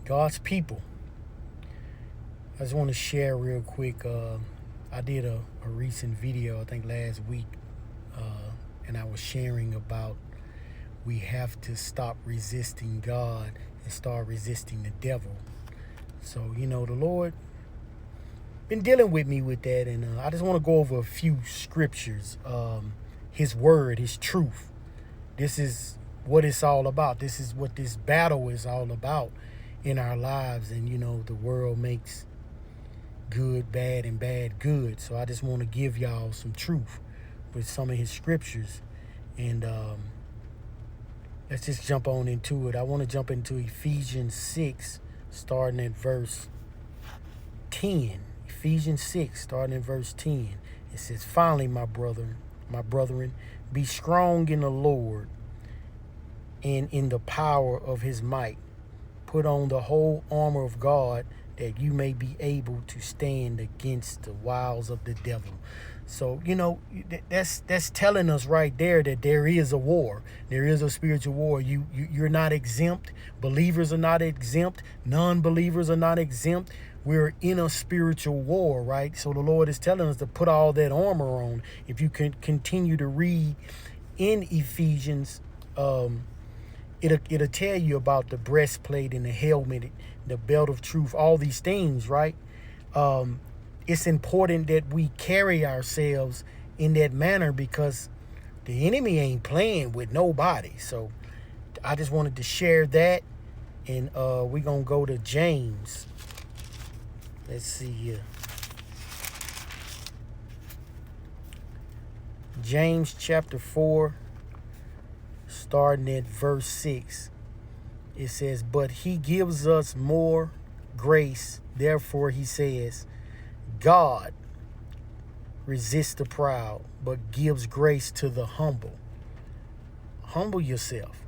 God's people. I just want to share real quick. I did a recent video, I think last week, and I was sharing about we have to stop resisting God and start resisting the devil. So, the Lord been dealing with me with that, and I just want to go over a few scriptures. His word, his truth. This is what it's all about. This is what this battle is all about in our lives. And, the world makes good bad and bad good. So I just want to give y'all some truth with some of his scriptures. And let's just jump on into it. I want to jump into Ephesians 6, starting at verse 10. Ephesians 6, starting at verse 10. It says, "Finally, my brethren, be strong in the Lord and in the power of his might. Put on the whole armor of God, that you may be able to stand against the wiles of the devil." So, that's telling us right there that there is a war. There is a spiritual war. You're not exempt. Believers are not exempt. Non-believers are not exempt. We're in a spiritual war, right? So the Lord is telling us to put all that armor on. If you can continue to read in Ephesians, it'll tell you about the breastplate and the helmet, the belt of truth, all these things, right? It's important that we carry ourselves in that manner because the enemy ain't playing with nobody. So I just wanted to share that. And we're going to go to James. Let's see here. James chapter 4, starting at verse 6. It says, "But he gives us more grace. Therefore, he says, God resists the proud, but gives grace to the humble." Humble yourself.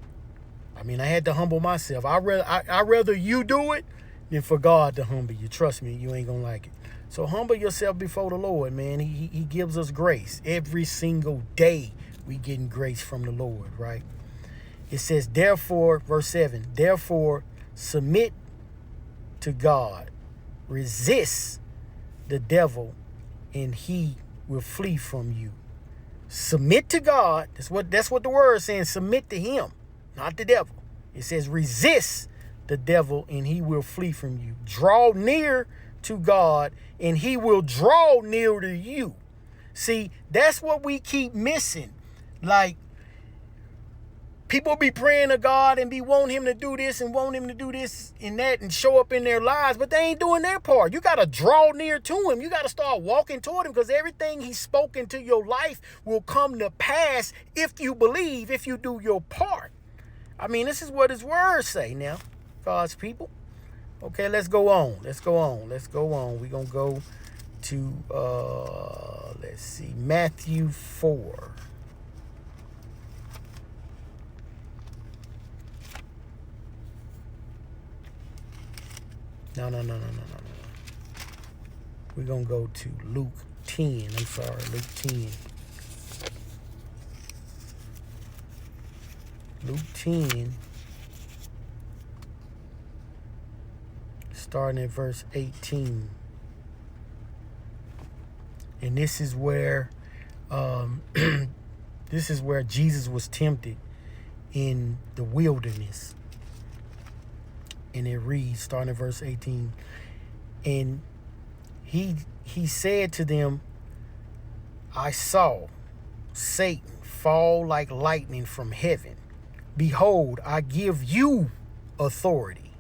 I had to humble myself. I rather you do it than for God to humble you. Trust me, you ain't gonna like it. So humble yourself before the Lord, man. He gives us grace. Every single day we getting grace from the Lord, right? It says, therefore, verse 7, "Therefore submit to God. Resist the devil, and he will flee from you." Submit to God. That's what the word is saying. Submit to him, not the devil. It says resist the devil, and he will flee from you. Draw near to God, and he will draw near to you. See, that's what we keep missing. Like, people be praying to God and be wanting him to do this and want him to do this and that and show up in their lives, but they ain't doing their part. You got to draw near to him. You got to start walking toward him, because everything he's spoken to your life will come to pass if you believe, if you do your part. This is what his words say now, God's people. Okay, let's go on. We're going to go to, let's see, Matthew 4. No. We're going to go to Luke 10. I'm sorry, Luke 10. Luke 10, starting at verse 18. And this is where Jesus was tempted in the wilderness. And it reads, starting at verse 18, "And he said to them, I saw Satan fall like lightning from heaven. Behold, I give you authority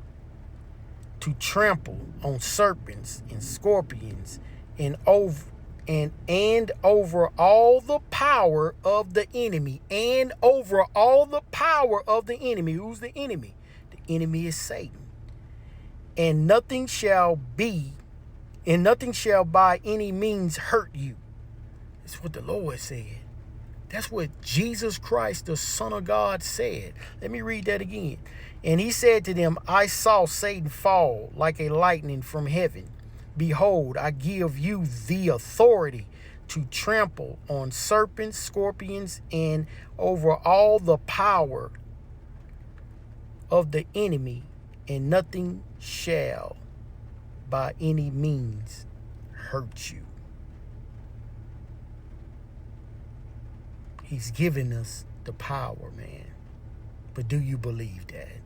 to trample on serpents and scorpions and over all the power of the enemy." And over all the power of the enemy. Who's the enemy? The enemy is Satan. "And nothing shall by any means hurt you." That's what the Lord said. That's what Jesus Christ, the Son of God, said. Let me read that again. "And he said to them, I saw Satan fall like a lightning from heaven. Behold, I give you the authority to trample on serpents, scorpions, and over all the power of the enemy, and nothing shall by any means hurt you. He's given us the power, man. But do you believe that?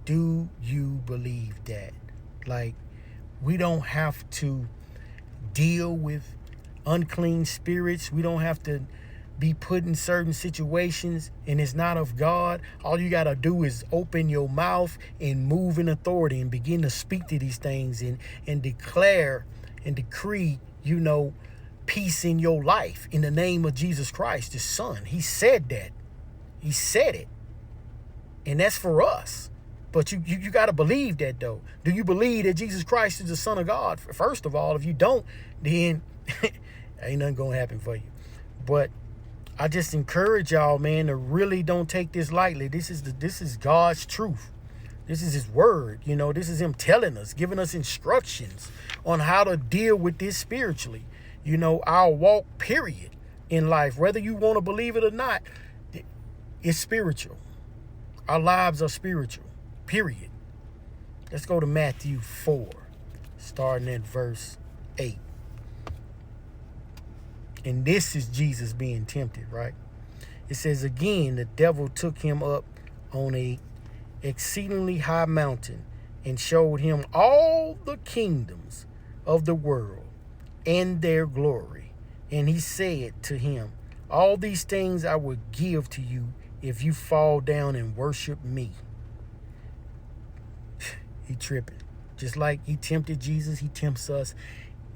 Do you believe that? Like, we don't have to deal with unclean spirits. We don't have to be put in certain situations and it's not of God. All you got to do is open your mouth and move in authority and begin to speak to these things and declare and decree, peace in your life in the name of Jesus Christ, the Son. He said that. He said it. And that's for us. But you got to believe that, though. Do you believe that Jesus Christ is the Son of God? First of all, if you don't, then ain't nothing going to happen for you. But I just encourage y'all, man, to really don't take this lightly. This is God's truth. This is his word. This is him telling us, giving us instructions on how to deal with this spiritually. Our walk, period, in life, whether you want to believe it or not, it's spiritual. Our lives are spiritual, period. Let's go to Matthew 4, starting at verse 8. And this is Jesus being tempted, right? It says, again, the devil took him up on a exceedingly high mountain and showed him all the kingdoms of the world and their glory. And he said to him, all these things I will give to you if you fall down and worship me. He tripping. Just like he tempted Jesus, he tempts us.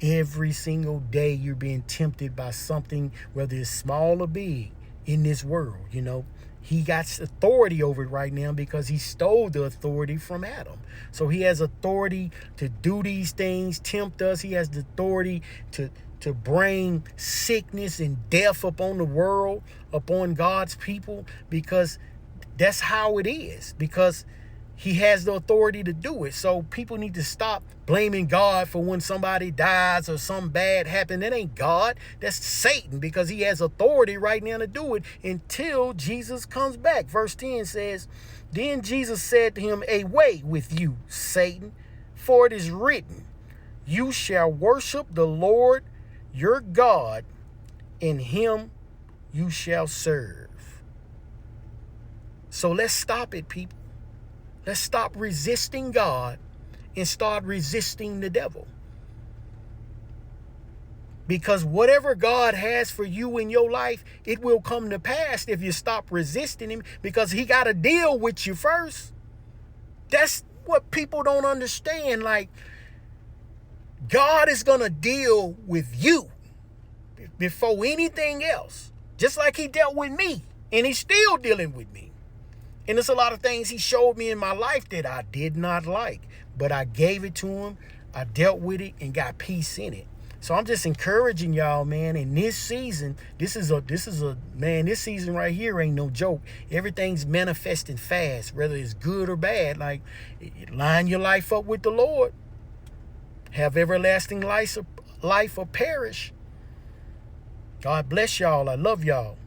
Every single day you're being tempted by something, whether it's small or big, in this world. He got authority over it right now because he stole the authority from Adam. So he has authority to do these things, tempt us. He has the authority to bring sickness and death upon the world, upon God's people, because that's how it is, because he has the authority to do it. So people need to stop blaming God for when somebody dies or something bad happened. That ain't God. That's Satan, because he has authority right now to do it until Jesus comes back. Verse 10 says, then Jesus said to him, away with you, Satan, for it is written, you shall worship the Lord your God, and him you shall serve. So let's stop it, people. Let's stop resisting God and start resisting the devil. Because whatever God has for you in your life, it will come to pass if you stop resisting him, because he got to deal with you first. That's what people don't understand. Like, God is going to deal with you before anything else, just like he dealt with me, and he's still dealing with me. And there's a lot of things he showed me in my life that I did not like, but I gave it to him. I dealt with it and got peace in it. So I'm just encouraging y'all, man, in this season, this season right here ain't no joke. Everything's manifesting fast, whether it's good or bad. Like, line your life up with the Lord. Have everlasting life or perish. God bless y'all. I love y'all.